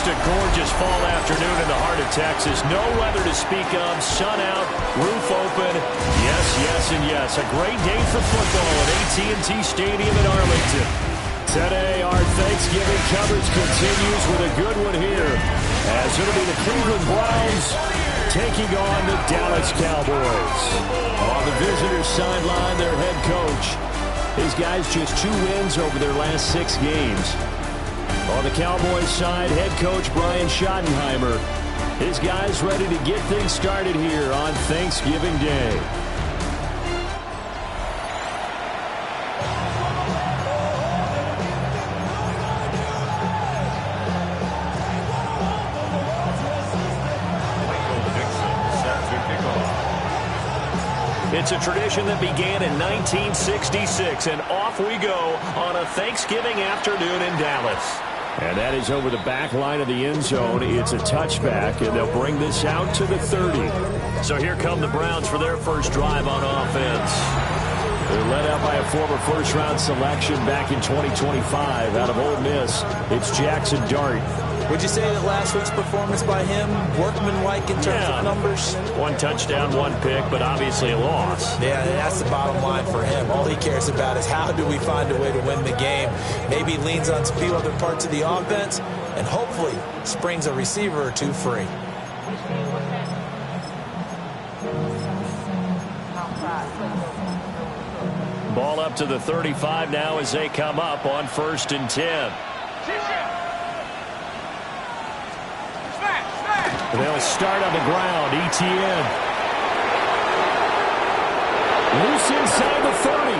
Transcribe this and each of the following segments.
Just a gorgeous fall afternoon in the heart of Texas. No weather to speak of. Sun out, roof open. Yes, yes, and yes. A great day for football at AT&T Stadium in Arlington. Today, our Thanksgiving coverage continues with a good one here, as it'll be the Cleveland Browns taking on the Dallas Cowboys. On the visitors' sideline, their head coach. His guys just 2 wins over their last 6 games. On the Cowboys side, head coach Brian Schottenheimer. His guys ready to get things started here on Thanksgiving Day. It's a tradition that began in 1966, and off we go on a Thanksgiving afternoon in Dallas. And that is over the back line of the end zone. It's a touchback, and they'll bring this out to the 30. So here come the Browns for their first drive on offense. They're led out by a former first-round selection back in 2025 out of Ole Miss. It's Jackson Dart. Would you say that last week's performance by him, workmanlike in terms of numbers? 1 touchdown, 1 pick, but obviously a loss. Yeah, that's the bottom line for him. All he cares about is how do we find a way to win the game. Maybe leans on a few other parts of the offense, and hopefully springs a receiver or 2 free. Ball up to the 35 now as they come up on 1st and 10. They'll start on the ground. ETN. Loose inside the 30.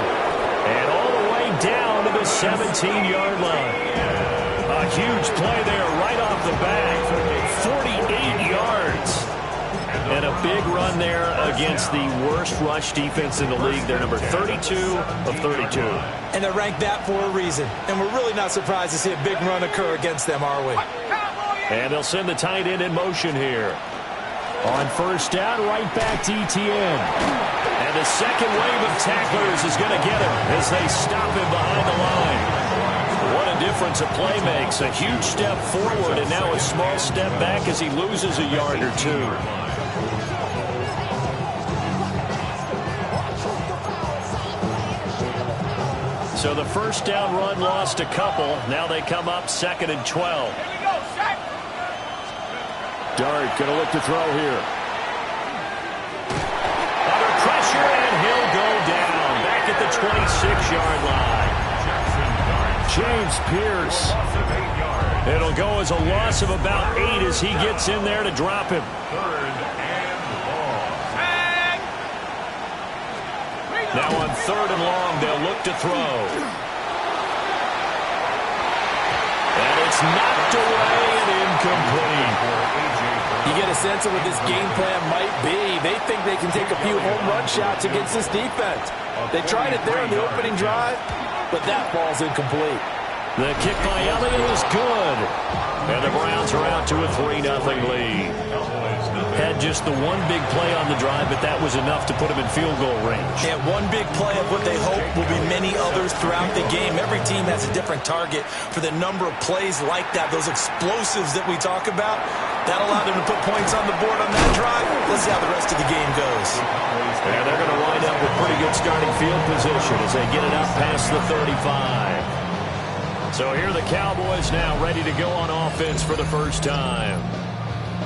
And all the way down to the 17-yard line. A huge play there right off the bat. 48 yards. And a big run there against the worst rush defense in the league. They're number 32 of 32. And they're ranked that for a reason. And we're really not surprised to see a big run occur against them, are we? And they'll send the tight end in motion here. On 1st down, right back to ETN. And the second wave of tacklers is going to get him as they stop him behind the line. What a difference a play makes. A huge step forward and now a small step back as he loses a yard or 2. So the 1st down run lost a couple. Now they come up 2nd and 12. Dart going to look to throw here. Under pressure, and he'll go down. Back at the 26-yard line. James Pierce. It'll go as a loss of about 8 as he gets in there to drop him. Now on 3rd and long, they'll look to throw. And it's knocked away and incomplete. You get a sense of what this game plan might be. They think they can take a few home run shots against this defense. They tried it there in the opening drive, but that ball's incomplete. The kick by Elliott is good. And the Browns are out to a 3-0 lead. Had just the 1 big play on the drive, but that was enough to put him in field goal range. And 1 big play of what they hope will be many others throughout the game. Every team has a different target for the number of plays like that, those explosives that we talk about. That allowed them to put points on the board on that drive. Let's see how the rest of the game goes. And they're going to wind up with pretty good starting field position as they get it up past the 35. So here are the Cowboys now ready to go on offense for the first time.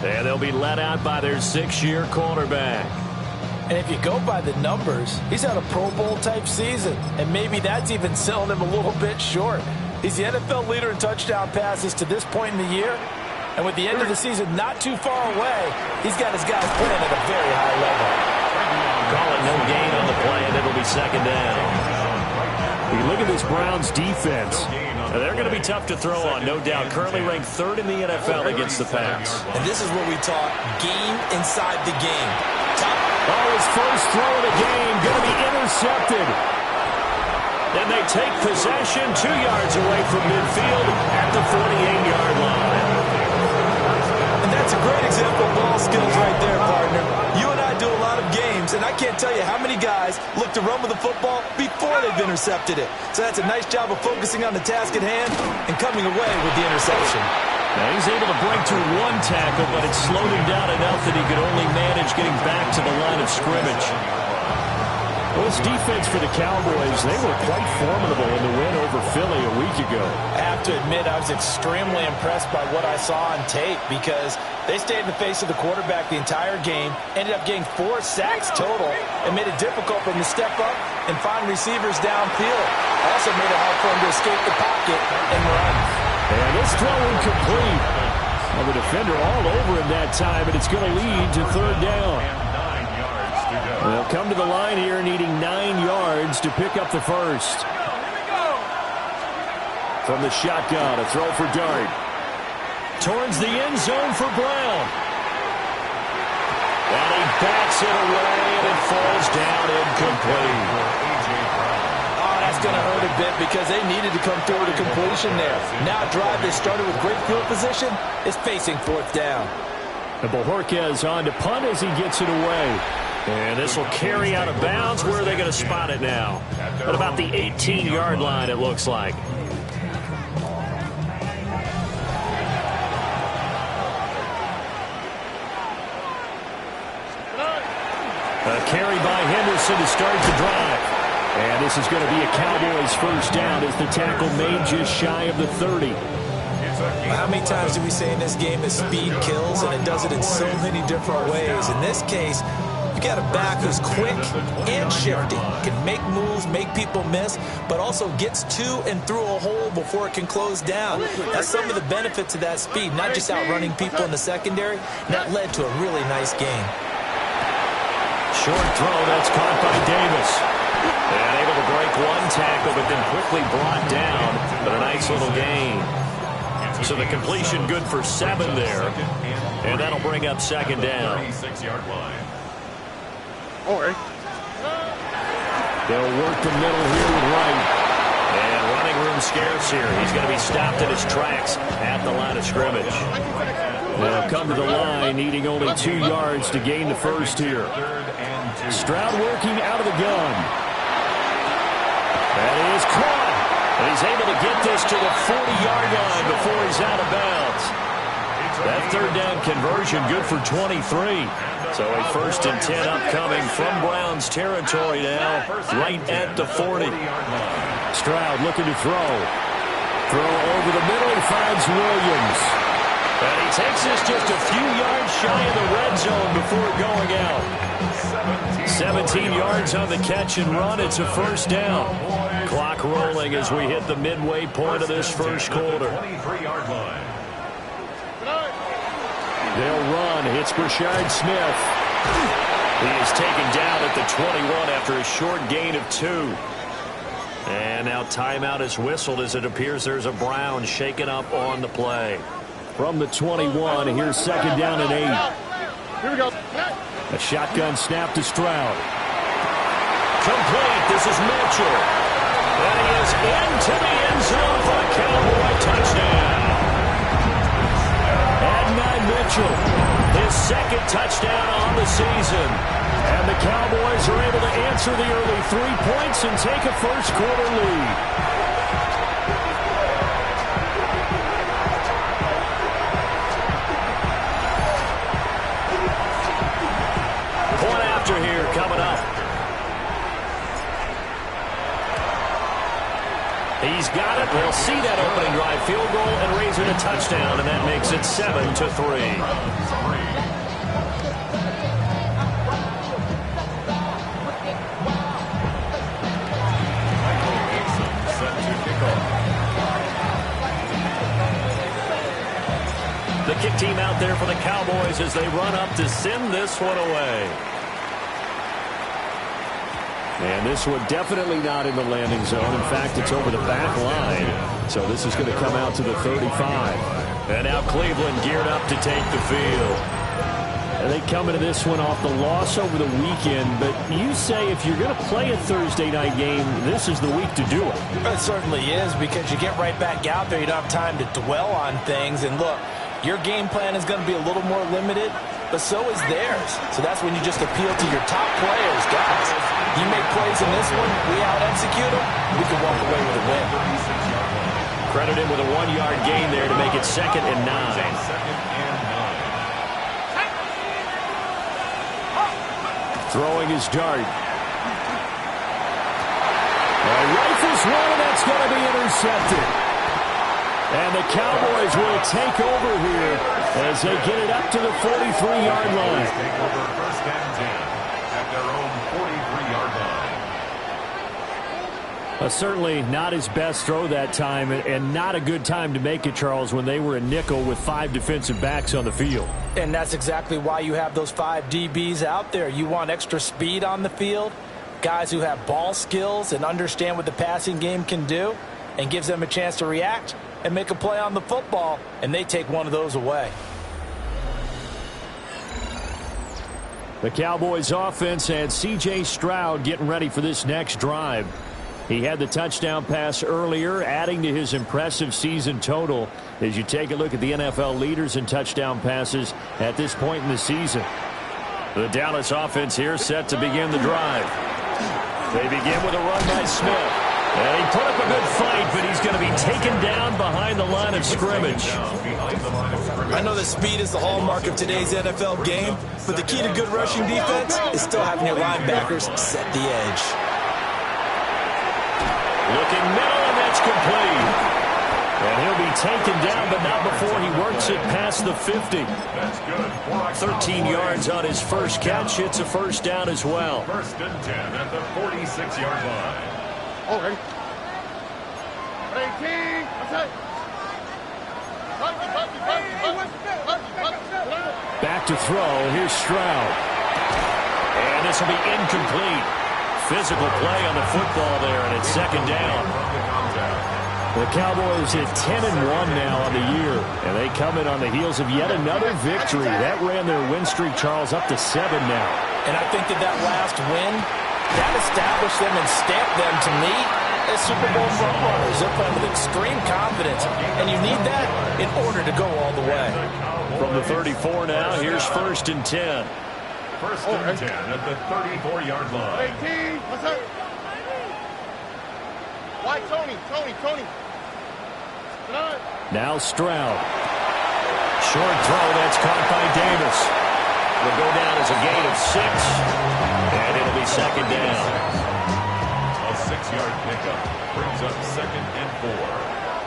And they'll be led out by their 6-year quarterback. And if you go by the numbers, he's had a Pro Bowl-type season. And maybe that's even selling him a little bit short. He's the NFL leader in touchdown passes to this point in the year. And with the end of the season not too far away, he's got his guys playing at a very high level. Call it no gain on the play, and it'll be 2nd down. You look at this Browns defense. They're going to be tough to throw on, no doubt. Currently ranked 3rd in the NFL against the pass. And this is what we talk, game inside the game. His first throw of the game going to be intercepted. Then they take possession 2 yards away from midfield at the 48-yard line. And that's a great example of ball skills right there, partner. You and I do a lot of games, and I can't tell you how many guys look to run with the football before they've intercepted it. So that's a nice job of focusing on the task at hand and coming away with the interception. Now he's able to break through one tackle, but it slowed him down enough that he could only manage getting back to the line of scrimmage. Well, this defense for the Cowboys, they were quite formidable in the win over Philly a week ago. I have to admit, I was extremely impressed by what I saw on tape because they stayed in the face of the quarterback the entire game, ended up getting 4 sacks total, and made it difficult for him to step up and find receivers downfield. Also made it hard for him to escape the pocket and run. And this throw incomplete. Well, the defender all over him that time, and it's going to lead to third down. They'll come to the line here needing 9 yards to pick up the first. From the shotgun, a throw for Dart. Towards the end zone for Brown. And he backs it away, and it falls down incomplete. Oh, that's going to hurt a bit because they needed to come through with a completion there. Now a drive they started with great field position is facing 4th down. And Bojorquez on to punt as he gets it away. And this will carry out of bounds. Where are they going to spot it now? At about the 18-yard line, it looks like. A carry by Henderson to start the drive. And this is going to be a Cowboys first down as the tackle made just shy of the 30. How many times do we say in this game that speed kills, and it does it in so many different ways? In this case, you got a back who's quick and shifty, can make moves, make people miss, but also gets to and through a hole before it can close down. That's some of the benefits of that speed, not just outrunning people in the secondary. That led to a really nice game. Short throw, that's caught by Davis. And able to break one tackle, but then quickly brought down. But a nice little gain. So the completion good for 7 there. And that'll bring up second down. They'll work the middle here with Wright. And running room scarce here. He's going to be stopped in his tracks at the line of scrimmage. They'll come to the line, needing only 2 yards to gain the first here. Stroud working out of the gun. That is caught. And he's able to get this to the 40-yard line before he's out of bounds. That third down conversion good for 23. So a 1st and 10 upcoming from Browns territory now, right at the 40. Stroud looking to throw. Throw over the middle, he finds Williams. And he takes this just a few yards shy of the red zone before going out. 17 yards on the catch and run. It's a first down. Clock rolling as we hit the midway point of this first quarter. They'll run. It's Brashard Smith. He is taken down at the 21 after a short gain of 2. And now timeout is whistled as it appears there's a Brown shaken up on the play. From the 21, here's second down and 8. Here we go. A shotgun snap to Stroud. Complete. This is Mitchell. And he is into the end zone for a Cowboy touchdown. Adonai Mitchell, his 2nd touchdown on the season. And the Cowboys are able to answer the early 3 points and take a first quarter lead. Here coming up. He's got it. We'll see that opening drive field goal and raise it a touchdown, and that makes it 7-3. The kick team out there for the Cowboys as they run up to send this one away. And this one definitely not in the landing zone. In fact, it's over the back line. So this is going to come out to the 35. And now Cleveland geared up to take the field. And they come into this one off the loss over the weekend. But you say if you're going to play a Thursday night game, this is the week to do it. It certainly is, because you get right back out there. You don't have time to dwell on things. And look, your game plan is going to be a little more limited, but so is theirs. So that's when you just appeal to your top players. Guys, you make plays in this one, we out-execute them, we can walk away with a win. Credit him with a 1-yard gain there to make it 2nd and 9. Throwing his dart. Rifles one, and that's going to be intercepted. And the Cowboys will take over here as they get it up to the 43-yard line. Take over 1st and 10 at their own 43-yard line. Certainly not his best throw that time, and not a good time to make it, Charles, when they were a nickel with 5 defensive backs on the field. And that's exactly why you have those 5 DBs out there. You want extra speed on the field, guys who have ball skills and understand what the passing game can do, and gives them a chance to react and make a play on the football, and they take one of those away. The Cowboys offense had C.J. Stroud getting ready for this next drive. He had the touchdown pass earlier, adding to his impressive season total as you take a look at the NFL leaders in touchdown passes at this point in the season. The Dallas offense here set to begin the drive. They begin with a run by Smith. And he put up a good fight, but he's going to be taken down behind the line of scrimmage. I know that speed is the hallmark of today's NFL game, but the key to good rushing defense is still having your linebackers set the edge. Looking middle, and that's complete. And he'll be taken down, but not before he works it past the 50. That's good. 13 yards on his first catch. It's a 1st down as well. 1st and 10 at the 46-yard line. Okay. 18. Back to throw. Here's Stroud. And this will be incomplete. Physical play on the football there, and it's 2nd down. The Cowboys at 10-1 now on the year, and they come in on the heels of yet another victory. That ran their win streak, Charles, up to 7 now. And I think that last win, that established them and stamped them, to me, as Super Bowl frontrunners. They're playing with extreme confidence, and you need that in order to go all the way. From the 34 now, here's 1st and 10. 1st and 10 at the 34-yard line. 18. What's up? Why, Tony? Now Stroud. Short throw, that's caught by Davis. Will go down as a gain of 6, and it'll be 2nd down. A 6-yard pickup brings up 2nd and 4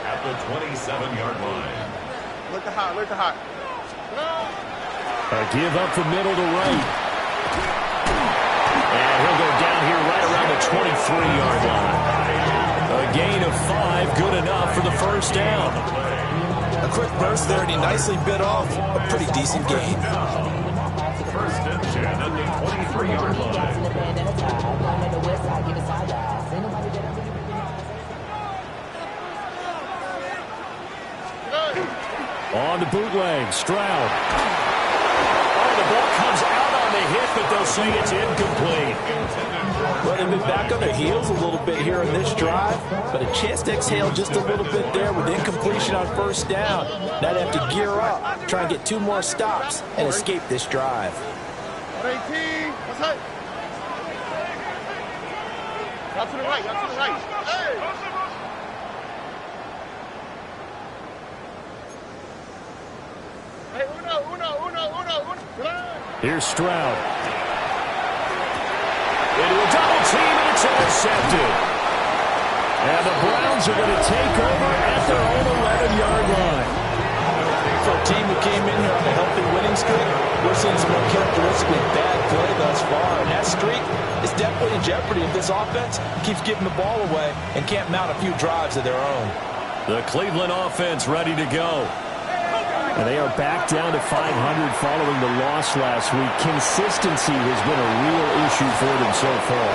at the 27-yard line. Look at hot. A give up from middle to right. And he'll go down here right around the 23-yard line. A gain of 5, good enough for the 1st down. A quick burst there, and he nicely bit off a pretty decent gain. 1st and 10 at the 23-yard line. On the bootleg, Stroud. Oh, the ball comes out on the hit, but they'll say it's incomplete. Well, they've been back on their heels a little bit here in this drive, but a chance to exhale just a little bit there with incompletion on 1st down. Now they have to gear up, try and get 2 more stops, and escape this drive. 18. What's up? Y'all to the right. Hey! Hey, uno. Here's Stroud. Into a double team, and it's intercepted. And the Browns are going to take over at their own 11-yard line. For a team who came in here on a healthy winning streak, we're seeing some uncharacteristically bad play thus far. And that streak is definitely in jeopardy if this offense keeps giving the ball away and can't mount a few drives of their own. The Cleveland offense ready to go. And they are back down to 500 following the loss last week. Consistency has been a real issue for them so far.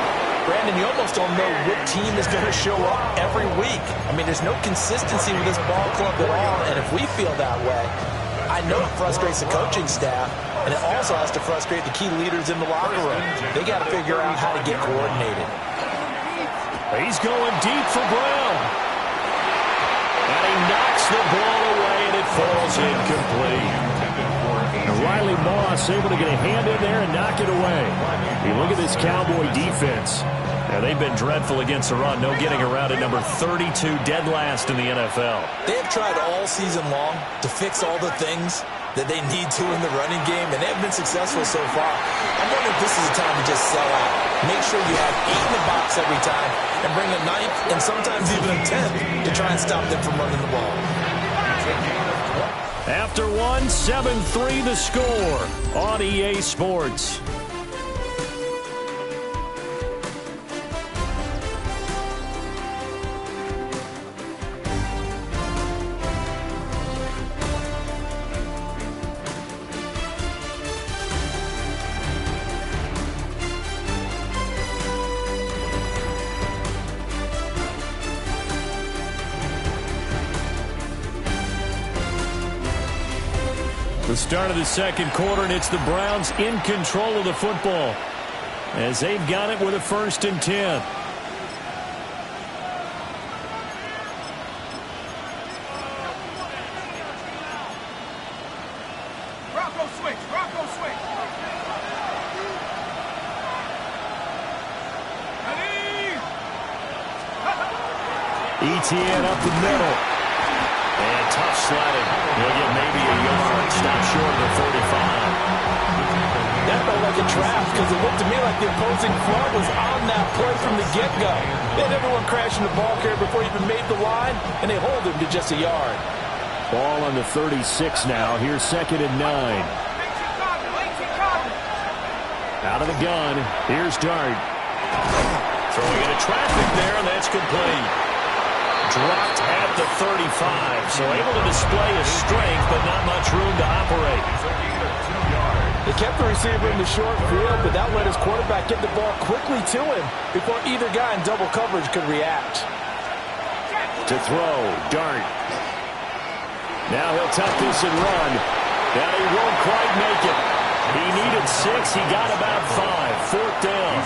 Brandon, you almost don't know what team is going to show up every week. I mean, there's no consistency with this ball club at all, and if we feel that way, I know it frustrates the coaching staff, and it also has to frustrate the key leaders in the locker room. They got to figure out how to get coordinated. He's going deep for Brown. And he knocks the ball away, and it falls incomplete. And Riley Moss able to get a hand in there and knock it away. You look at this Cowboy defense. Now, they've been dreadful against the run. No getting around at number 32, dead last in the NFL. They have tried all season long to fix all the things that they need to in the running game, and they have been successful so far. I'm wondering if this is a time to just sell out. Make sure you have 8 in the box every time and bring a 9th and sometimes even a 10th to try and stop them from running the ball. After one, 7-3 the score on EA Sports. The start of the second quarter, and it's the Browns in control of the football as they've got it with a 1st and 10. Bronco switch. Bronco switch. ETN up the middle. And tough sledding. He'll get maybe a yard. Stop short of the 45. That felt like a trap because it looked to me like the opposing front was on that play from the get-go. They had everyone crashing the ball carrier before he even made the line, and they hold him to just a yard. Ball on the 36 now. Here's 2nd and 9. Out of the gun. Here's Dart. Throwing into traffic there, and that's complete. Dropped at the 35, so able to display his strength, but not much room to operate. They kept the receiver in the short field, but that let his quarterback get the ball quickly to him before either guy in double coverage could react. To throw, Dart. Now he'll tuck this and run. Now he won't quite make it. He needed 6. He got about 5. 4th down.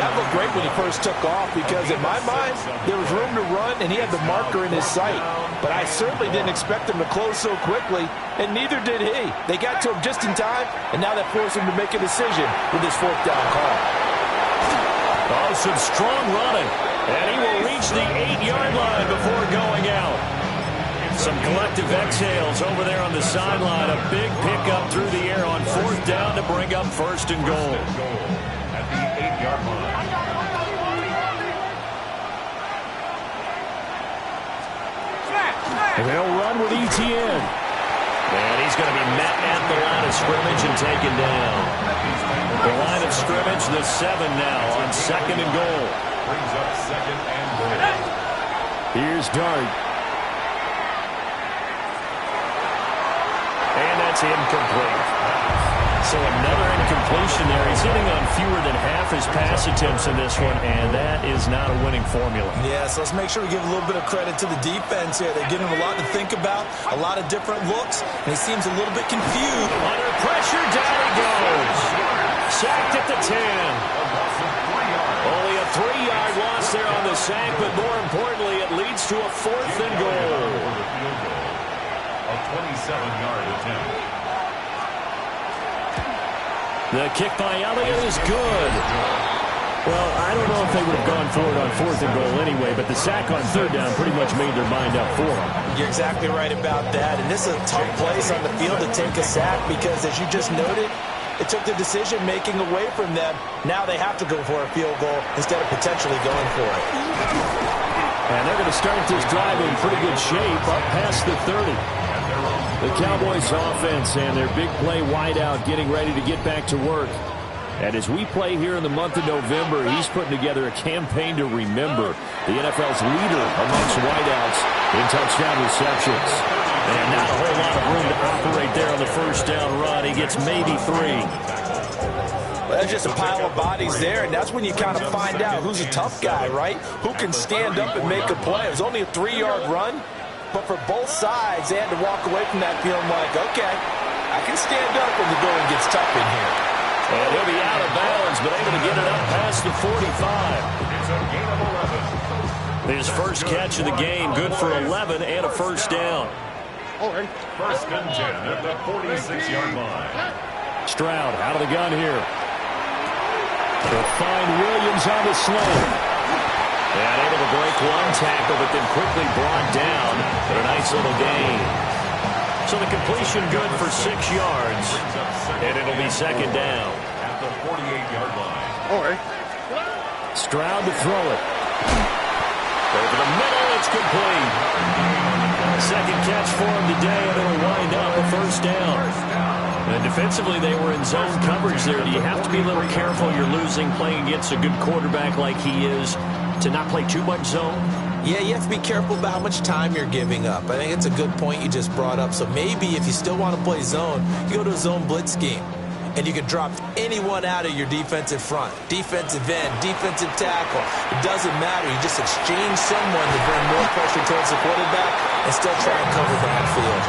That looked great when he first took off because, in my mind, there was room to run and he had the marker in his sight. But I certainly didn't expect him to close so quickly, and neither did he. They got to him just in time, and now that forced him to make a decision with his 4th down call. Oh, some strong running. And he will reach the 8-yard line before going out. Some collective exhales over there on the sideline. A big pickup through the air on 4th down to bring up 1st and goal. At the 8-yard line. They'll run with ETN. And he's going to be met at the line of scrimmage and taken down. The line of scrimmage, the 7 now on 2nd and goal. Brings up 2nd and goal. Here's Dart. And that's incomplete. So another incompletion there. He's hitting on fewer than half his pass attempts in this one, and that is not a winning formula. Yeah, so let's make sure we give a little bit of credit to the defense here. They're giving him a lot to think about, a lot of different looks, and he seems a little bit confused. Under pressure, down he goes. Sacked at the 10. Only a 3-yard loss there on the sack, but more importantly, it leads to a 4th and goal. A 27-yard attempt. The kick by Elliott is good. Well, I don't know if they would have gone for it on 4th and goal anyway, but the sack on 3rd down pretty much made their mind up for them. You're exactly right about that, and this is a tough place on the field to take a sack because, as you just noted, it took the decision-making away from them. Now they have to go for a field goal instead of potentially going for it. And they're going to start this drive in pretty good shape up past the 30. The Cowboys offense and their big play wideout getting ready to get back to work. And as we play here in the month of November, he's putting together a campaign to remember, the NFL's leader amongst wideouts in touchdown receptions. And not a whole lot of room to operate there on the 1st down run. He gets maybe 3. Well, there's just a pile of bodies there, and that's when you kind of find out who's a tough guy, right? Who can stand up and make a play. It was only a 3-yard run. But for both sides, they had to walk away from that feeling like, okay, I can stand up when the going gets tough in here. And he'll be out of bounds, but able to get it up past the 45. It's a gain of 11. His first catch of the game, good for 11 and a 1st down. 1st and 10 at the 46-yard line. Stroud out of the gun here. They'll find Williams on the slant. And able to break one tackle, but then quickly brought down. But a nice little gain. So the completion good for 6 yards. And it'll be second down. At the 48-yard line. All right. Stroud to throw it. Over the middle, it's complete. Second catch for him today, and it'll wind up a first down. And defensively, they were in zone coverage there. Do you have to be a little careful? You're losing playing against a good quarterback like he is to not play too much zone? Yeah, you have to be careful about how much time you're giving up. I think it's a good point you just brought up. So maybe if you still want to play zone, you go to a zone blitz scheme. And you can drop anyone out of your defensive front. Defensive end, defensive tackle. It doesn't matter. You just exchange someone to bring more pressure towards the quarterback and still try and cover the backfield.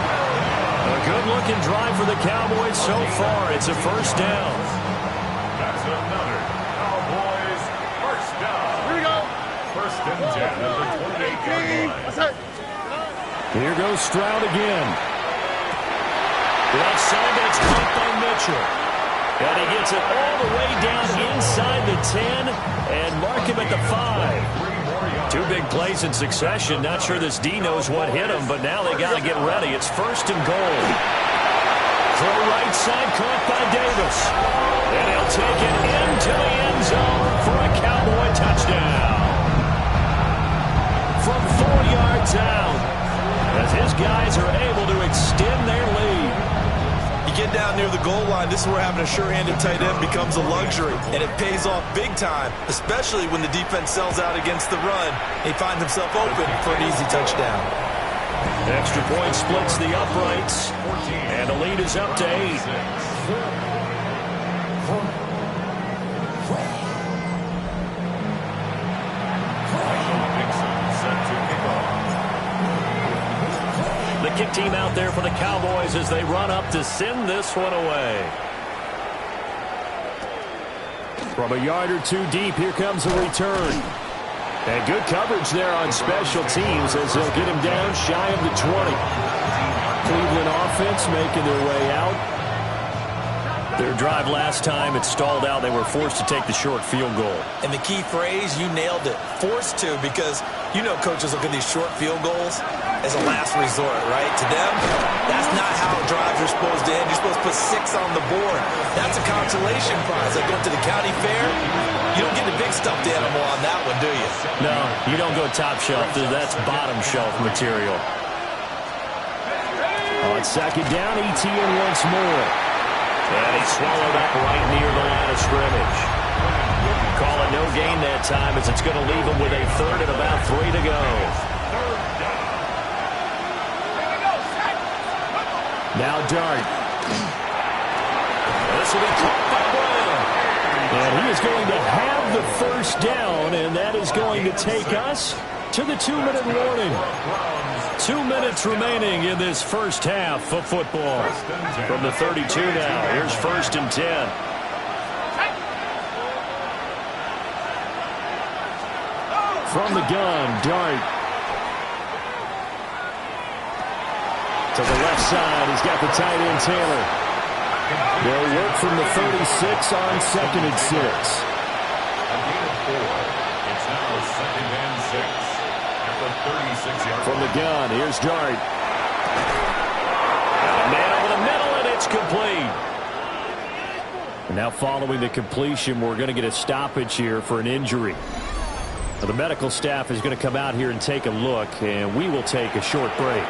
A good-looking drive for the Cowboys so far. It's a first down. That's another Cowboys first down. Here we go. First and 10 at the 28-yard line. What's that? Here goes Stroud again. Left side, but it's caught by Mitchell. And he gets it all the way down inside the 10 and mark him at the 5. 2 big plays in succession. Not sure this D knows what hit him, but now they got to get ready. It's first and goal. Throw right side, caught by Davis. And he'll take it into the end zone for a Cowboy touchdown. From 4 yards out, as his guys are able to extend their lead. You get down near the goal line, this is where having a sure-handed tight end becomes a luxury, and it pays off big time, especially when the defense sells out against the run. He finds himself open for an easy touchdown. Extra point splits the uprights, and the lead is up to 8. The kick team out there for the Cowboys as they run up to send this one away. From a yard or 2 deep, here comes a return. And good coverage there on special teams as they'll get him down shy of the 20. Cleveland offense making their way out. Their drive last time, it stalled out. They were forced to take the short field goal. And the key phrase, you nailed it, forced to, because you know coaches look at these short field goals as a last resort, right? To them, that's not how drives are supposed to end. You're supposed to put 6 on the board. That's a consolation prize. Like going to the county fair, you don't get the big stuffed animal on that one, do you? No, you don't go top shelf. That's bottom shelf material. On second down, ETN once more. And he swallowed up right near the line of scrimmage. Call it no gain that time as it's going to leave him with a third and about 3 to go. Now Dart. This will be caught by Brown. And he is going to have the first down, and that is going to take us to the 2-minute warning. 2 minutes remaining in this first half of football. From the 32 now, here's first and 10. From the gun, Dart. To the left side, he's got the tight end, Taylor. They'll work from the 36 on second and 6. A gain of 4. It's now second and 6. At the 36-yard From the gun, here's Dart. And a man over the middle, and it's complete. And now following the completion, we're going to get a stoppage here for an injury. Now, the medical staff is going to come out here and take a look, and we will take a short break.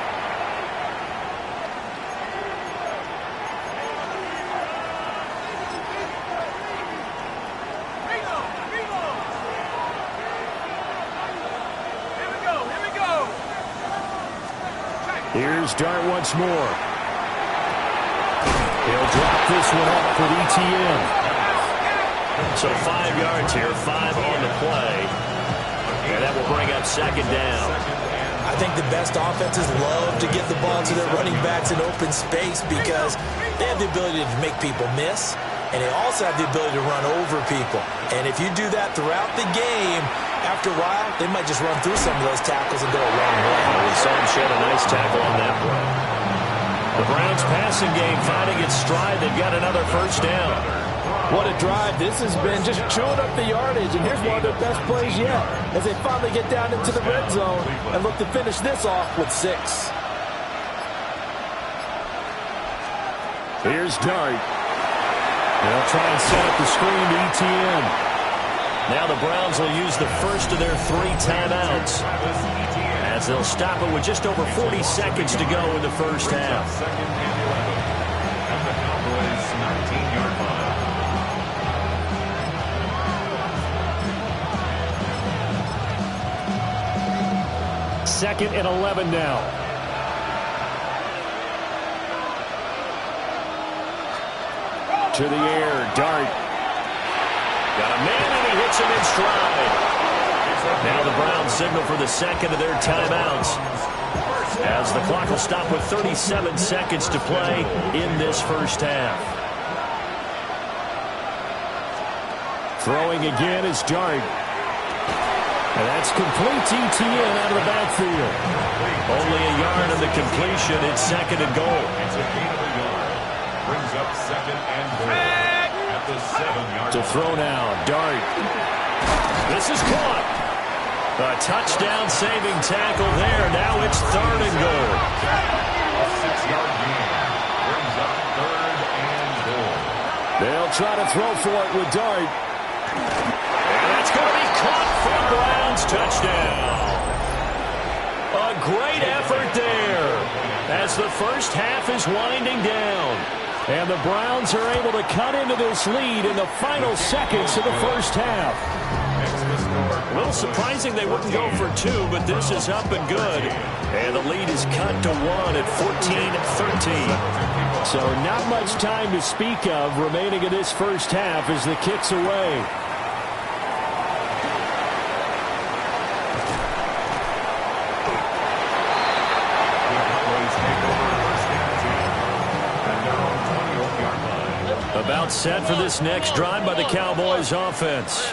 Here's Dart once more. He'll drop this one off with ETN. So 5 yards here, 5 on the play. And that will bring up second down. I think the best offenses love to get the ball to their running backs in open space because they have the ability to make people miss, and they also have the ability to run over people. And if you do that throughout the game, after a while, they might just run through some of those tackles and go a long way. We saw him shed a nice tackle on that play. The Browns passing game finding its stride. They've got another first down. What a drive this has been, just chewing up the yardage, and here's one of their best plays yet as they finally get down into the red zone and look to finish this off with 6. Here's Dart. They'll try and set up the screen to ETN. Now the Browns will use the first of their 3 timeouts as they'll stop it with just over 40 seconds to go in the first half. Second and 11 at the Cowboys' 19-yard line. Second and 11 now. To the air, Dart. Got a man, and he hits him in stride. Now the Browns signal for the second of their timeouts, as the clock will stop with 37 seconds to play in this first half. Throwing again is Dart. And that's complete to ETN out of the backfield. Only a yard of the completion. It's second and goal. It's a gain of a yard. Brings up second and goal at the 7-yard line. To throw now, Dart. This is caught. A touchdown-saving tackle there. Now it's third and goal. A 6-yard gain. Brings up third and goal. They'll try to throw for it with Dart. And that's going to be caught for Browns touchdown. A great effort there as the first half is winding down. And the Browns are able to cut into this lead in the final seconds of the first half. A little surprising they wouldn't go for 2, but this is up and good. And the lead is cut to 1 at 14-13. So not much time to speak of remaining in this first half as the kick's away. About set for this next drive by the Cowboys offense.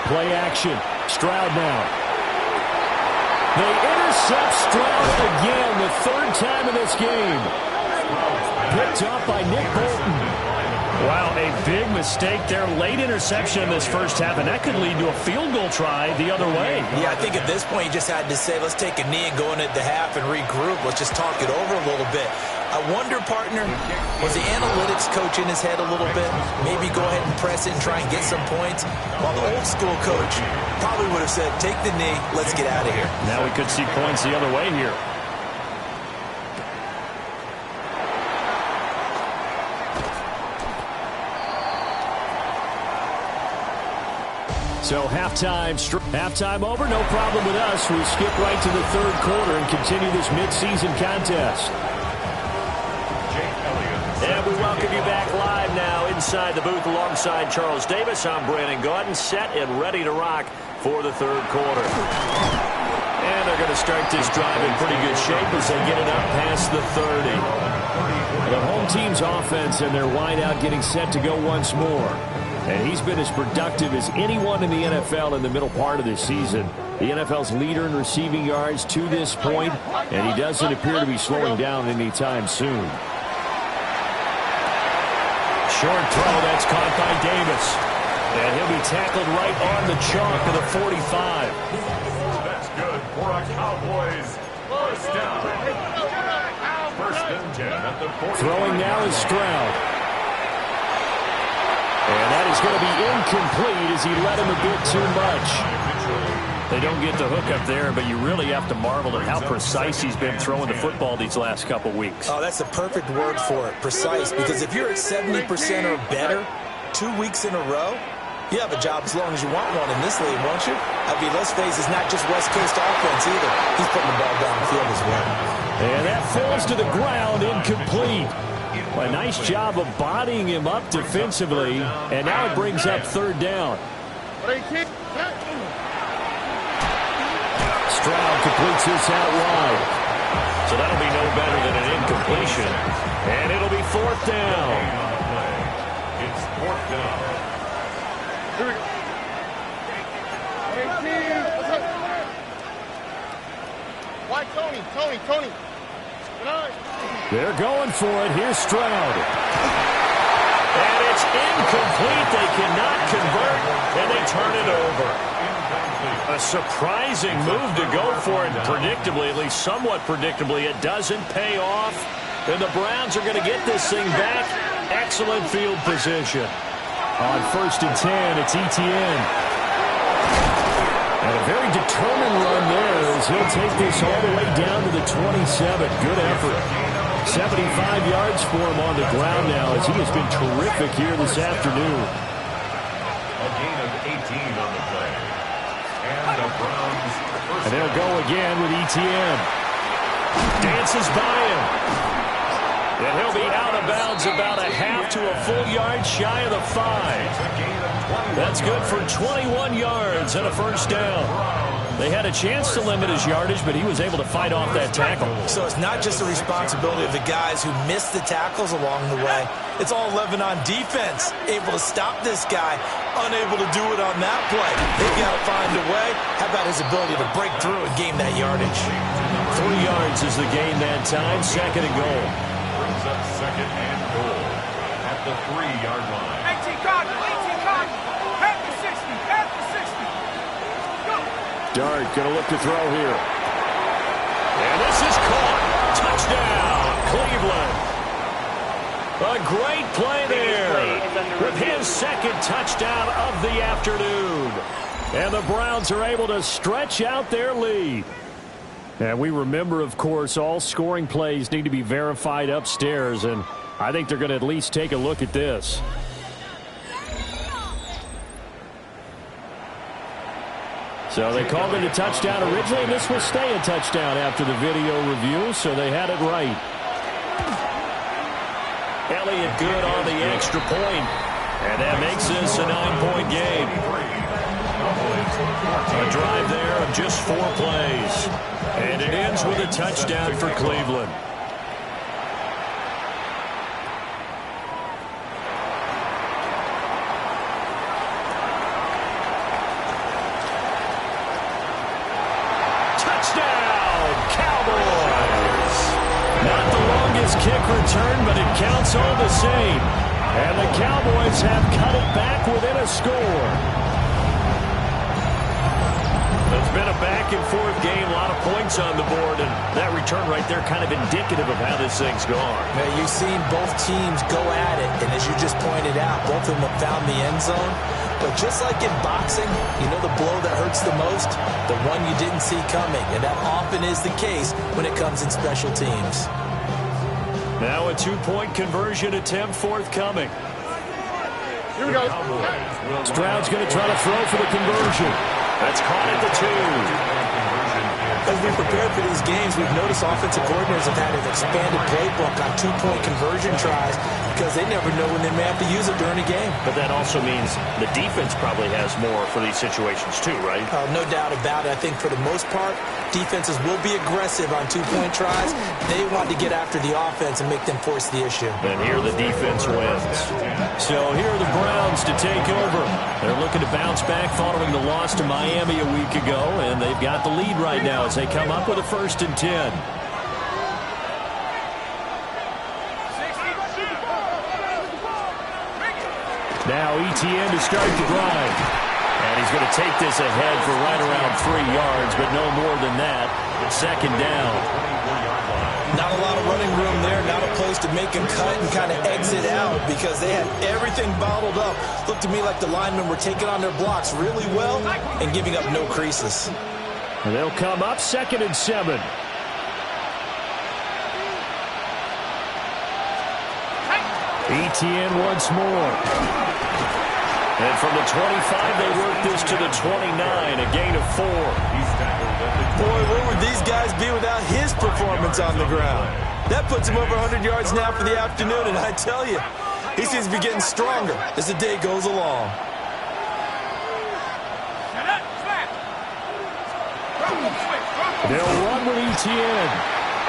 Play action. Stroud now. They intercept Stroud again, the 3rd time in this game. Picked up by Nick Bolton. Wow, a big mistake there. Late interception in this first half, and that could lead to a field goal try the other way. Yeah, I think at this point you just had to say, let's take a knee and go into the half and regroup. Let's just talk it over a little bit. I wonder, partner, was the analytics coach in his head a little bit? Maybe go ahead and press it and try and get some points? While the old school coach probably would have said, take the knee, let's get out of here. Now we could see points the other way here. So halftime over, no problem with us. We skip right to the 3rd quarter and continue this midseason contest. And we welcome you back live now inside the booth alongside Charles Davis. I'm Brandon Gaudin, set and ready to rock for the 3rd quarter. And they're going to start this drive in pretty good shape as they get it up past the 30. The home team's offense and their wideout getting set to go once more. And he's been as productive as anyone in the NFL in the middle part of this season. The NFL's leader in receiving yards to this point, and he doesn't appear to be slowing down anytime soon. Short throw, that's caught by Davis. And he'll be tackled right on the chalk of the 45. That's good for a Cowboys first down. First and 10 at the 40. Throwing now is Stroud. And that is going to be incomplete as he led him a bit too much. They don't get the hook up there, but you really have to marvel at how precise he's been throwing the football these last couple weeks. Oh, that's the perfect word for it, precise, because if you're at 70% or better 2 weeks in a row, you have a job as long as you want one in this league, won't you? I mean, let's face it, it's not just West Coast offense either. He's putting the ball down the field as well. And that falls to the ground, incomplete. A nice job of bodying him up defensively, and now it brings up 3rd down. Stroud completes this out wide. So that'll be no better than an incompletion. And it'll be 4th down. It's 4th down. Why, Tony. They're going for it. Here's Stroud. And it's incomplete. They cannot convert, and they turn it over. A surprising move to go for it. Predictably, at least somewhat predictably, it doesn't pay off. And the Browns are going to get this thing back. Excellent field position. On 1st and 10, it's Etienne. And a very determined run there as he'll take this all the way down to the 27. Good effort. 75 yards for him on the ground now as he has been terrific here this afternoon. A gain of 18 on the play. And the Browns first. And they'll go again with Etienne. Dances by him. And he'll be out of bounds about a half to a full yard shy of the 5. That's good for 21 yards and a first down. They had a chance to limit his yardage, but he was able to fight off that tackle. So it's not just the responsibility of the guys who missed the tackles along the way. It's all 11 on defense, able to stop this guy, unable to do it on that play. They've got to find a way. How about his ability to break through and gain that yardage? 3 yards is the gain that time, 2nd and goal. Brings up 2nd and goal at the 3-yard line. 18 Cotton, 18 Cotton. Half the 60, half the 60. Go. Dart going to look to throw here. And this is caught. Touchdown, Cleveland. A great play there with his 2nd touchdown of the afternoon. And the Browns are able to stretch out their lead. And we remember, of course, all scoring plays need to be verified upstairs, and I think they're going to at least take a look at this. So they called it a touchdown originally, and this will stay a touchdown after the video review, so they had it right. Elliott good on the extra point, and that makes this a 9-point game. A drive there of just 4 plays. And it ends with a touchdown for Cleveland. Touchdown, Cowboys! Not the longest kick return, but it counts all the same. And the Cowboys have cut it back within a score. It's been a back-and-forth game, a lot of points on the board, and that return right there kind of indicative of how this thing's gone. Now, you've seen both teams go at it, and as you just pointed out, both of them have found the end zone. But just like in boxing, you know the blow that hurts the most? The one you didn't see coming, and that often is the case when it comes in special teams. Now a 2-point conversion attempt forthcoming. Here we go. Stroud's going to try to throw for the conversion. That's caught at the 2. As we prepare for these games, we've noticed offensive coordinators have had an expanded playbook on 2-point conversion tries because they never know when they may have to use it during a game. But that also means the defense probably has more for these situations too, right? No doubt about it. I think for the most part, defenses will be aggressive on 2-point tries. They want to get after the offense and make them force the issue. And here the defense wins. So here are the Browns to take over. They're looking to bounce back following the loss to Miami a week ago, and they've got the lead right now as they come up with a 1st and 10. Now Etienne to start the drive. And he's going to take this ahead for right around 3 yards, but no more than that. 2nd down. Not a lot of running room there, not a place to make him cut and kind of exit out because they had everything bottled up. Looked to me like the linemen were taking on their blocks really well and giving up no creases. And they'll come up 2nd and 7. Etienne once more. And from the 25, they work this to the 29, a gain of 4. Boy, where would these guys be without his performance on the ground? That puts him over 100 yards now for the afternoon, and I tell you, he seems to be getting stronger as the day goes along. They'll run with Etienne.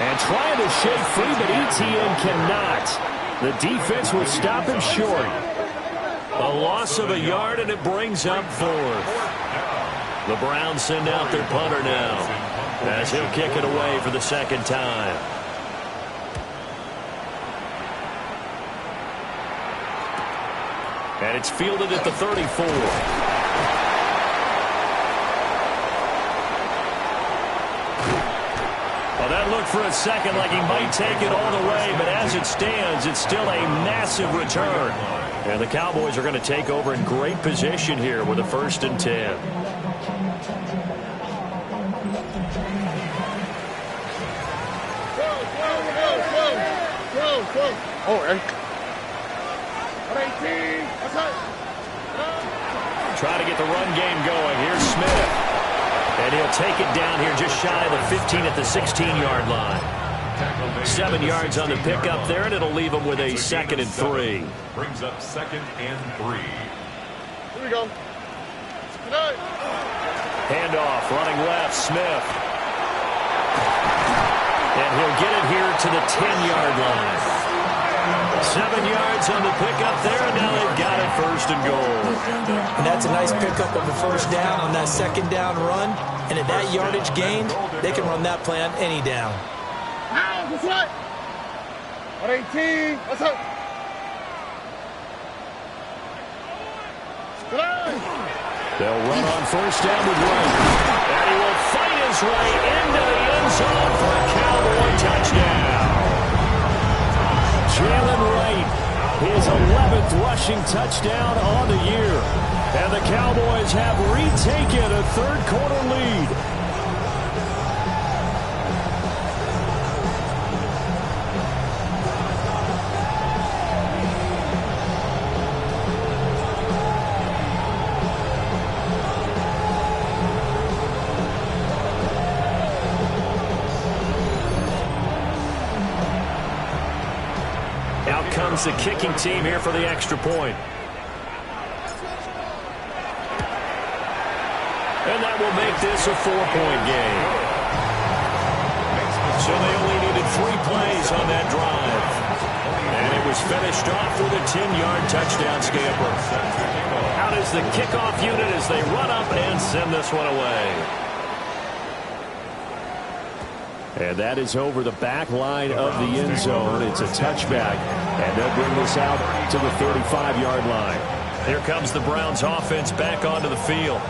And trying to shake free, but Etienne cannot. The defense will stop him short. A loss of a yard, and it brings up 4th. The Browns send out their punter now as he'll kick it away for the 2nd time. And it's fielded at the 34. Well, that looked for a second like he might take it all the way, but as it stands, it's still a massive return. And the Cowboys are going to take over in great position here with a 1st and 10. Try to get the run game going. Here's Smith. And he'll take it down here just shy of the 15 at the 16-yard line. 7 yards on the pickup there, and it'll leave him with a 2nd and 3. Brings up 2nd and 3. Here we go. Handoff, running left, Smith. And he'll get it here to the 10-yard line. 7 yards on the pickup there, and now they've got it 1st and goal. And that's a nice pickup of a 1st down on that 2nd down run. And at that yardage gain, they can run that play on any down. What's up? 18. What's up? They'll run on 1st down with Wright. And he will fight his way into the end zone for a Cowboy touchdown. Jalen Wright, his 11th rushing touchdown on the year. And the Cowboys have retaken a 3rd quarter lead. Comes the kicking team here for the extra point. And that will make this a 4-point game. So they only needed 3 plays on that drive. And it was finished off with a 10-yard touchdown scamper. Out is the kickoff unit as they run up and send this one away. And that is over the back line of the end zone. It's a touchback. And they'll bring this out to the 35-yard line. Here comes the Browns offense back onto the field.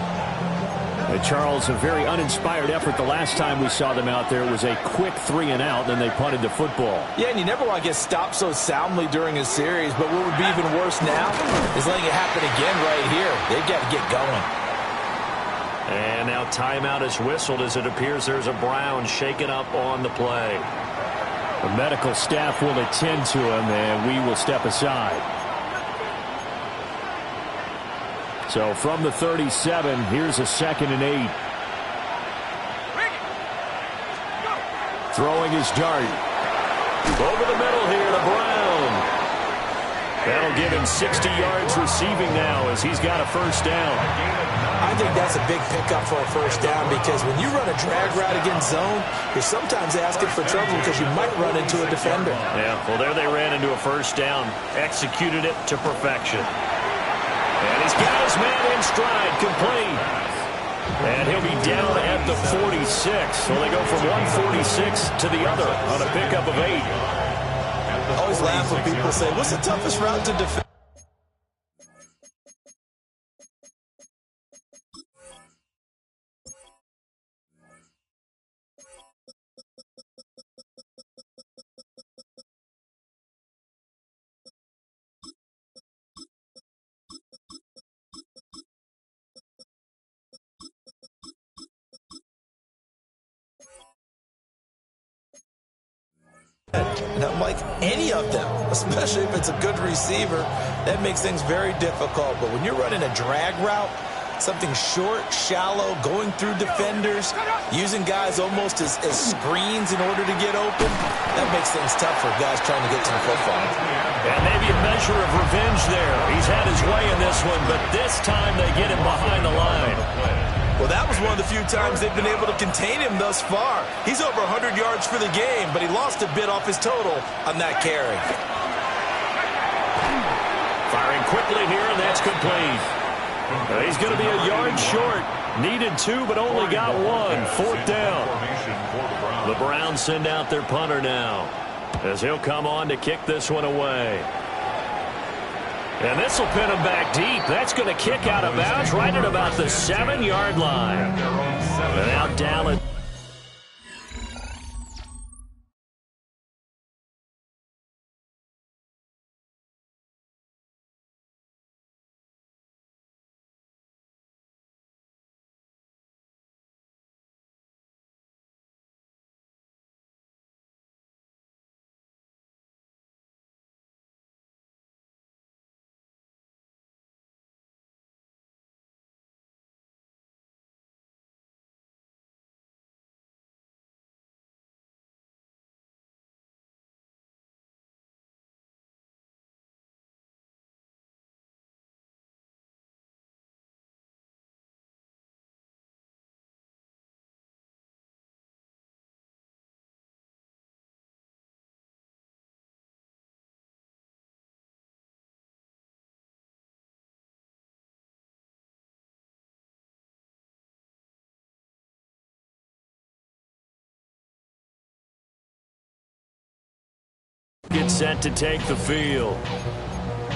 And Charles, a very uninspired effort the last time we saw them out there. It was a quick 3-and-out, then they punted the football. Yeah, and you never want to get stopped so soundly during a series. But what would be even worse now is letting it happen again right here. They've got to get going. And now timeout is whistled as it appears there's a Brown shaken up on the play. The medical staff will attend to him, and we will step aside. So from the 37, here's a 2nd and 8. Throwing his dart. Over the middle here to Brown. That'll give him 60 yards receiving now as he's got a 1st down. I think that's a big pickup for a 1st down because when you run a drag route against zone, you're sometimes asking for trouble because you might run into a defender. Yeah, well, there they ran into a 1st down, executed it to perfection. And he's got his man in stride, complete. And he'll be down at the 46. So they go from 146 to the other on a pickup of 8. I always laugh when people say, what's the toughest route to defend? And I'm like, any of them, especially if it's a good receiver, that makes things very difficult. But when you're running a drag route, something short, shallow, going through defenders, using guys almost as screens in order to get open, that makes things tough for guys trying to get to the football. And maybe a measure of revenge there. He's had his way in this one, but this time they get him behind the line. Well, that was one of the few times they've been able to contain him thus far. He's over 100 yards for the game, but he lost a bit off his total on that carry. Firing quickly here, and that's complete. He's going to be a yard short. Needed 2, but only got 1. 4th down. The Browns send out their punter now, as he'll come on to kick this one away. And this will pin him back deep. That's going to kick out of bounds right at about the 7-yard line. And now Dallas. Get set to take the field.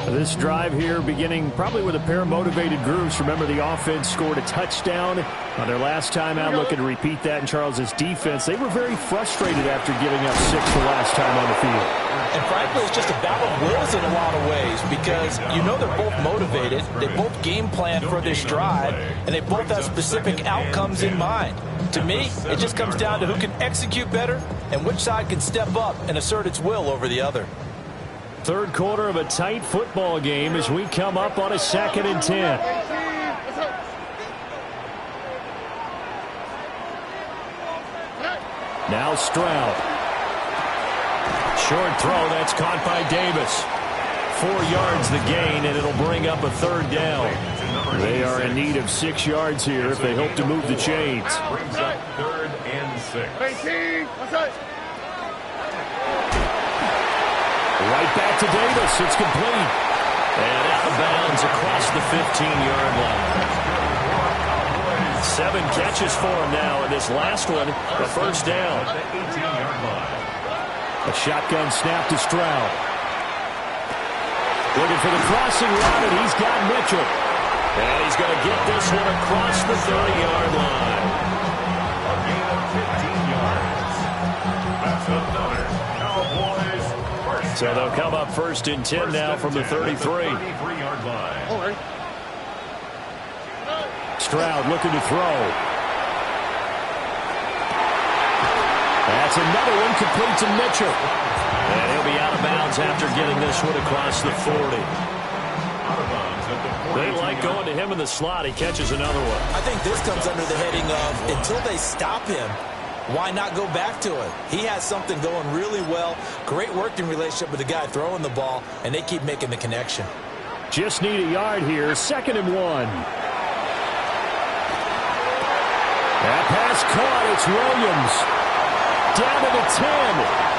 This drive here beginning probably with a pair of motivated groups. Remember, the offense scored a touchdown on their last time out. Looking to repeat that in Charles's defense. They were very frustrated after giving up 6 the last time on the field. And frankly, it's just a battle of wills in a lot of ways because you know they're both motivated. They both game plan for this drive, and they both have specific outcomes in mind. To me, it just comes down to who can execute better and which side can step up and assert its will over the other. Third quarter of a tight football game as we come up on a 2nd and 10. Now Stroud. Short throw, that's caught by Davis. 4 yards the gain, and it'll bring up a 3rd down. They are in need of 6 yards here if they hope to move the chains. Brings up 3rd and 6. Right back to Davis. It's complete. And out of bounds across the 15-yard line. 7 catches for him now, and this last one, a 1st down. A shotgun snap to Stroud. Looking for the crossing route, and he's got Mitchell. And he's going to get this one across the 30-yard line. A gain of 15 yards. That's another Cowboys first. So they'll come up 1st and 10 now from the 33. 33-yard line. Stroud looking to throw. That's another one complete to Mitchell. And he'll be out of bounds after getting this one across the 40. They like going to him in the slot. He catches another one. I think this comes under the heading of until they stop him, why not go back to it? He has something going really well. Great working relationship with the guy throwing the ball, and they keep making the connection. Just need a yard here. 2nd and 1. That pass caught. It's Williams. Down to the 10.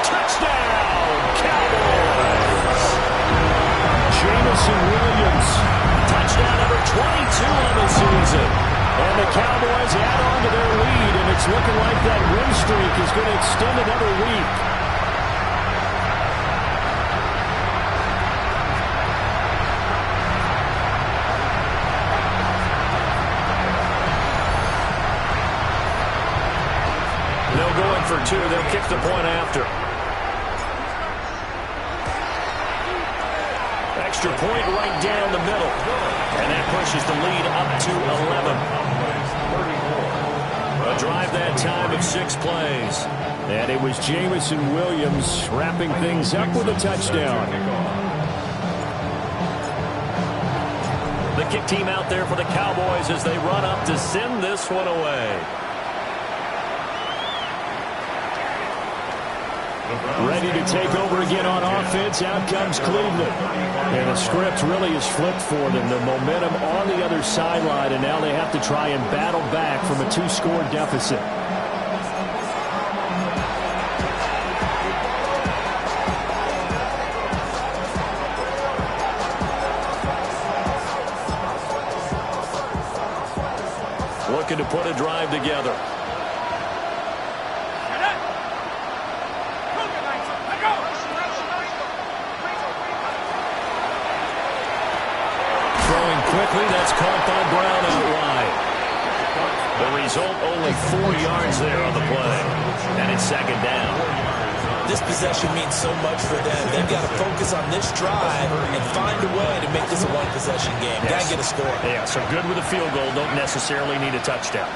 Touchdown, Cowboys. Jamison Williams. Touchdown number 22 on the season. And the Cowboys add on to their lead, and it's looking like that win streak is going to extend another week. They'll go in for 2. They'll kick the point after. Extra point right down the middle. And that pushes the lead up to 11. A drive that time of 6 plays. And it was Jamison Williams wrapping things up with a touchdown. The kick team out there for the Cowboys as they run up to send this one away. Ready to take over again on offense. Out comes Cleveland. And the script really is flipped for them. The momentum on the other sideline, and now they have to try and battle back from a 2-score deficit. Looking to put a drive together. quickly. That's caught by Brown out wide. The result, only 4 yards there on the play. And it's second down. This possession means so much for them. They've got to focus on this drive and find a way to make this a one-possession game. Yes. Got to get a score. Yeah, so good with a field goal. Don't necessarily need a touchdown.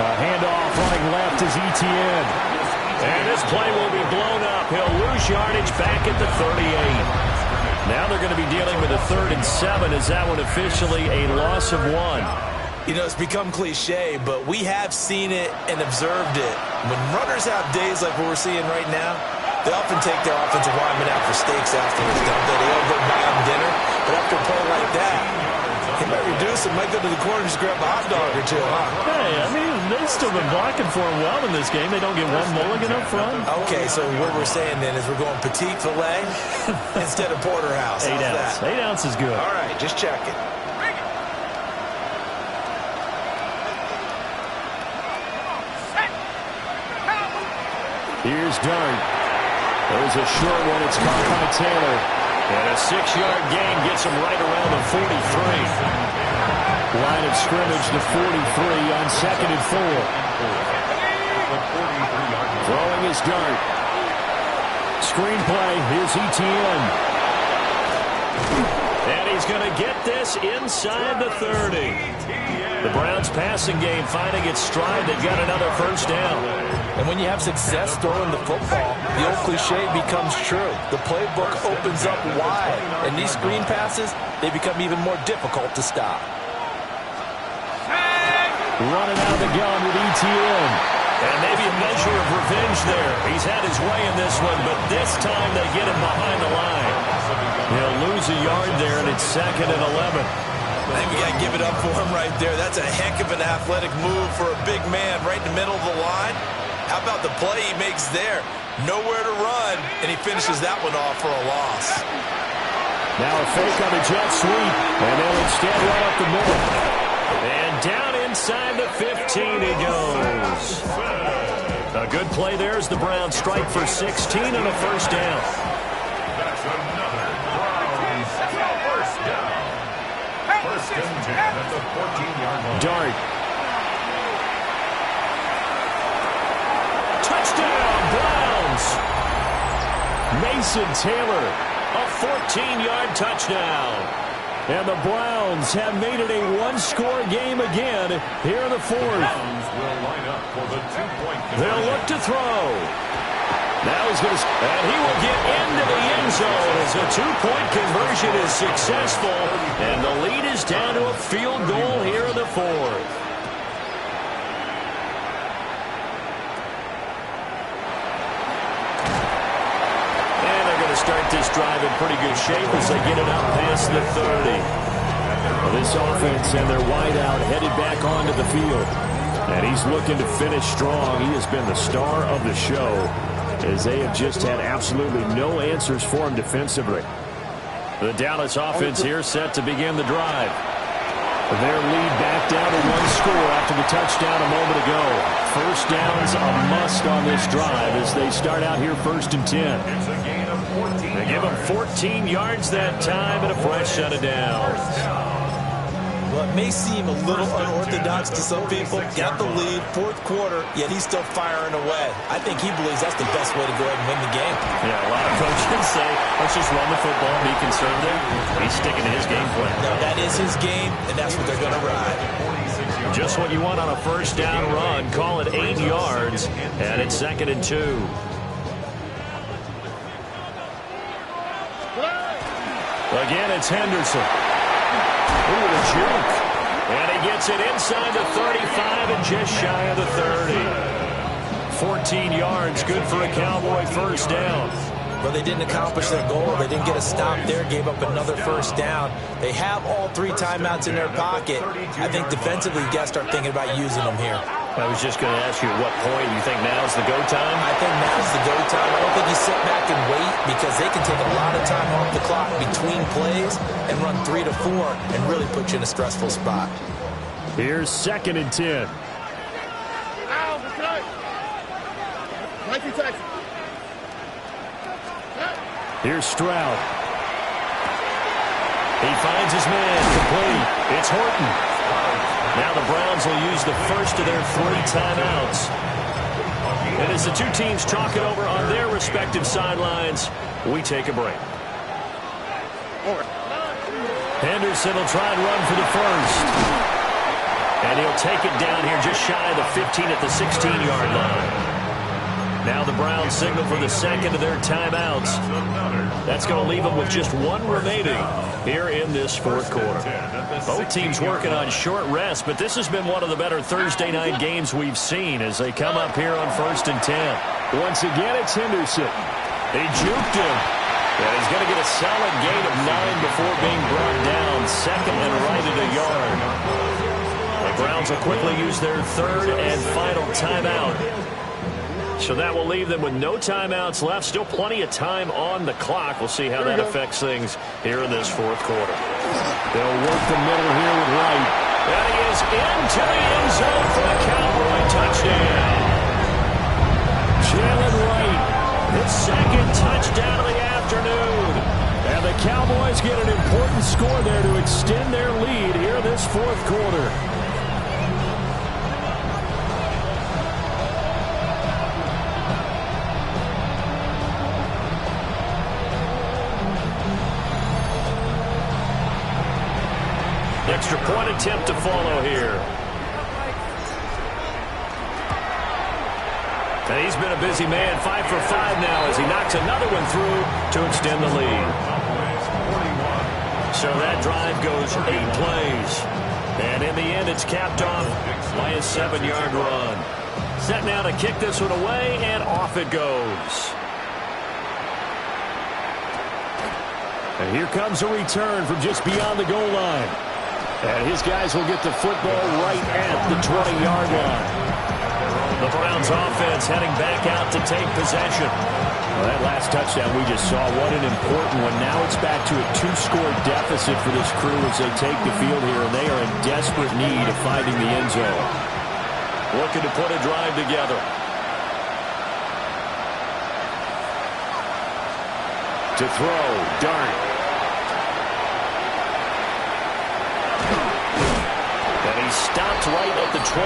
Handoff running left is Etienne. And this play will be blown up. He'll lose yardage back at the 38. Now they're going to be dealing with a 3rd and 7. Is that one officially a loss of 1? You know, it's become cliche, but we have seen it and observed it. When runners have days like what we're seeing right now, they often take their offensive linemen out for steaks afterwards, don't they? They all go buy them dinner. But after a play like that, he might reduce it, might go to the corner and just grab a hot dog or two, huh? Hey, I mean, they've still been blocking for him well in this game. They don't get one mulligan up front. Okay, so what we're saying then is we're going petite filet instead of porterhouse. 8 ounce. That? 8 ounce is good. All right, just checking. Here's Dart. There's a short one. It's caught by Taylor. And a 6-yard gain gets him right around the 43. Line of scrimmage to 43 on 2nd and 4. Throwing his Dart. Screenplay. Here's Etienne. And he's going to get this inside the 30. The Browns passing game finding its stride. They've got another first down. And when you have success throwing the football, the old cliche becomes true. The playbook opens up wide. And these screen passes, they become even more difficult to stop. Running out of the gun with Etienne. And maybe a measure of revenge there. He's had his way in this one, but this time they get him behind the line. He'll lose a yard there, and it's 2nd and 11. I think we got to give it up for him right there. That's a heck of an athletic move for a big man right in the middle of the line. How about the play he makes there? Nowhere to run, and he finishes that one off for a loss. Now a fake on the jet sweep, and they'll instead run up the middle. And down inside the 15 he goes. A good play there as the Browns strike for 16 and a first down. That's another Browns first down. First and 10 at the 14-yard line. Dart. Touchdown, Browns. Mason Taylor, a 14-yard touchdown. And the Browns have made it a one-score game again here in the 4th. Browns will line up for the 2-point conversion. They'll look to throw. Now he's going to, and he will get into the end zone as a 2-point conversion is successful. And the lead is down to a field goal here in the 4th. Start this drive in pretty good shape as they get it up past the 30. Well, this offense and their wideout headed back onto the field. And he's looking to finish strong. He has been the star of the show as they have just had absolutely no answers for him defensively. The Dallas offense here set to begin the drive. Their lead back down to 1 score after the touchdown a moment ago. First down's a must on this drive as they start out here 1st and 10. It's a gain of 14. They give him 14 yards that time and a fresh set of downs. Well, it may seem a little unorthodox to some people. Got the lead, 4th quarter, yet he's still firing away. I think he believes that's the best way to go ahead and win the game. Yeah, a lot of coaches say, let's just run the football, be conservative. He's sticking to his game plan. No, that is his game, and that's what they're going to ride. Just what you want on a first down run. Call it 8 yards, and it's 2nd and 2. Again, it's Henderson. Ooh, a juke. And he gets it inside the 35 and just shy of the 30. 14 yards, good for a Cowboy first down. But they didn't accomplish their goal. They didn't get a stop there, gave up another first down. They have all 3 timeouts in their pocket. I think defensively, you got to start thinking about using them here. I was just going to ask you at what point you think now's the go time? I think now's the go time. I don't think you sit back and wait because they can take a lot of time off the clock between plays and run 3 to 4 and really put you in a stressful spot. Here's 2nd and 10. Here's Stroud. He finds his man, complete. It's Horton. Now the Browns will use the first of their 3 timeouts. And as the two teams talk it over on their respective sidelines, we take a break. Henderson will try and run for the first. And he'll take it down here just shy of the 15 at the 16-yard line. Now the Browns signal for the second of their timeouts. That's going to leave them with just 1 remaining here in this fourth quarter. Both teams working on short rest, but this has been one of the better Thursday night games we've seen as they come up here on 1st and 10. Once again, it's Henderson. They juked him. And he's going to get a solid gain of 9 before being brought down. Second and right at a yard. The Browns will quickly use their 3rd and final timeout. So that will leave them with no timeouts left. Still plenty of time on the clock. We'll see how that affects things here in this fourth quarter. They'll work the middle here with Wright. And he is into the end zone for the Cowboy touchdown. Jalen Wright, his 2nd touchdown of the afternoon. And the Cowboys get an important score there to extend their lead here in this fourth quarter. Extra point attempt to follow here. And he's been a busy man, 5 for 5 now as he knocks another one through to extend the lead. So that drive goes 8 plays. And in the end, it's capped off by a 7-yard run. Set now to kick this one away, and off it goes. And here comes a return from just beyond the goal line. And his guys will get the football right at the 20-yard line. The Browns offense heading back out to take possession. Well, that last touchdown we just saw, what an important one. Now it's back to a 2-score deficit for this crew as they take the field here, and they are in desperate need of finding the end zone. Looking to put a drive together. To throw, Dart. Stopped right at the 25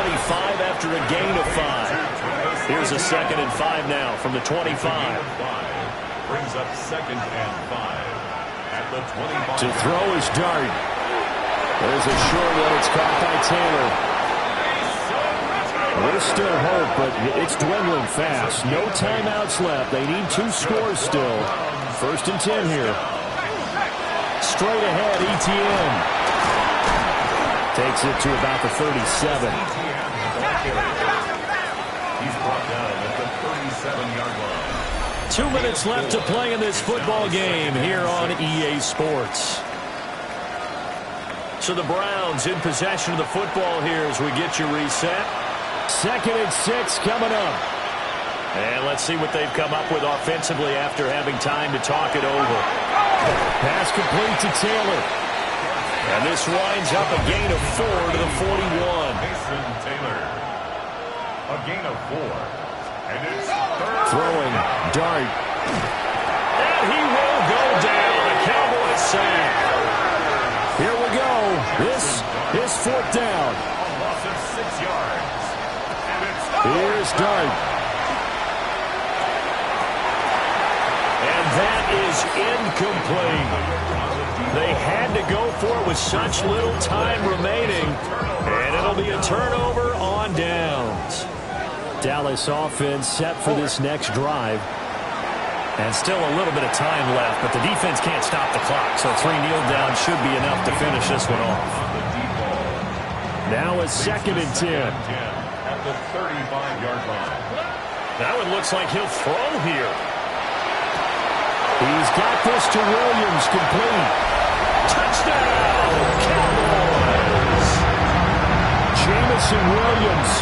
after a gain of 5. Here's a 2nd and 5 now from the 25. Brings up 2nd and 5 at the 25. To throw is Dart. There's a short one. It's caught by Taylor. There's still hope, but it's dwindling fast. No timeouts left. They need 2 scores still. 1st and 10 here. Straight ahead, ETN. Takes it to about the 37. He's brought down at the 37-yard line. 2 minutes left to play in this football game here on EA Sports. So the Browns in possession of the football here as we get you reset. 2nd and 6 coming up. And let's see what they've come up with offensively after having time to talk it over. Pass complete to Taylor. And this winds up a gain of 4 to the 41. Mason Taylor. A gain of 4. And it's throwing, Dart. And he will go down. A Cowboys sack. Here we go. This is 4th down. A loss of 6 yards. And it's here's Dart. And that is incomplete. They had to go for it with such little time remaining. And it'll be a turnover on downs. Dallas offense set for this next drive. And still a little bit of time left, but the defense can't stop the clock. So 3 kneel downs should be enough to finish this one off. Now it's 2nd and 10. At the 35-yard line. Now it looks like he'll throw here. He's got this to Williams, complete. Touchdown, Cowboys! Jamison Williams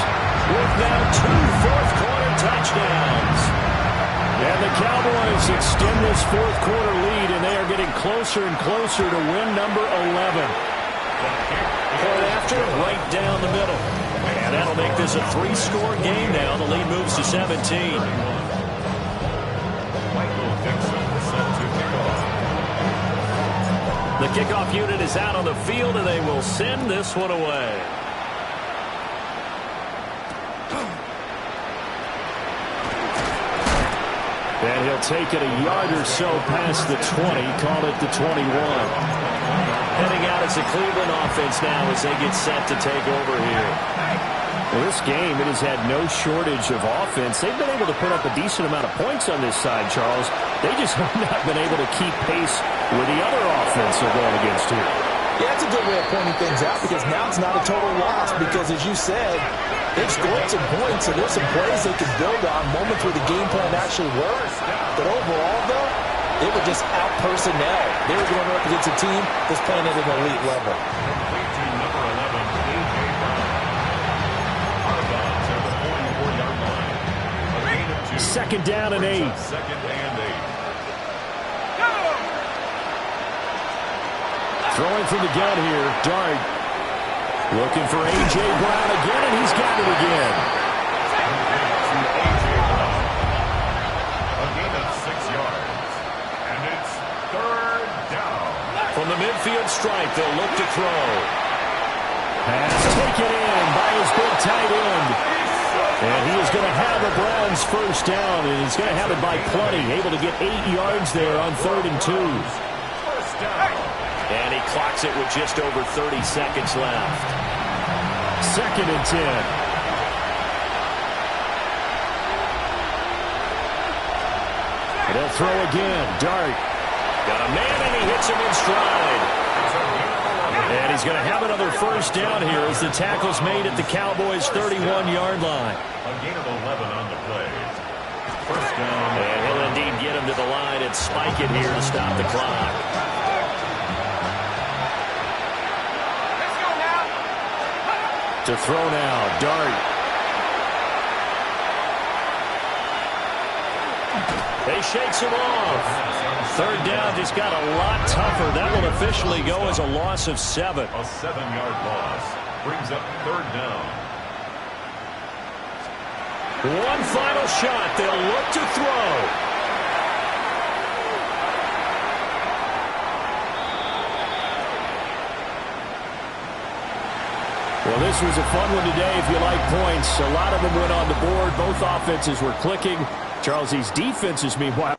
with now 2 fourth-quarter touchdowns. And the Cowboys extend this fourth-quarter lead, and they are getting closer and closer to win number 11. Point after, right down the middle. And that'll make this a 3-score game now. The lead moves to 17. The kickoff unit is out on the field, and they will send this one away. And he'll take it a yard or so past the 20, call it the 21. Heading out as the Cleveland offense now as they get set to take over here. Well, this game, it has had no shortage of offense. They've been able to put up a decent amount of points on this side, Charles. They just have not been able to keep pace with the other offense they're going against here. Yeah, that's a good way of pointing things out because now it's not a total loss because, as you said, they've scored some points, so there's some plays they can build on, moments where the game plan actually works. But overall, though, they were just out personnel. They were going up against a team that's playing at an elite level. Second down and 8. Throwing from the gun here, Dart. Looking for A.J. Brown again, and he's got it again. A gain of 6 yards. And it's 3rd down. From the midfield stripe, they'll look to throw. Pass taken in by his big tight end. And he is going to have the Browns first down, and he's going to have it by plenty. Able to get 8 yards there on 3rd and 2. First down. And he clocks it with just over 30 seconds left. 2nd and 10. They'll throw again. Dart. Got a man, and he hits him in stride. And he's going to have another first down here as the tackle's made at the Cowboys' 31-yard line. A gain of 11 on the play. First down. And he'll indeed get him to the line and spike it here to stop the clock. Let's go now. To throw now, Dart. They shakes him off. 3rd down just got a lot tougher. That will officially go as a loss of 7. A 7-yard loss brings up 3rd down. One final shot. They'll look to throw. Well, this was a fun one today if you like points. A lot of them went on the board. Both offenses were clicking. Charles, these defenses, meanwhile,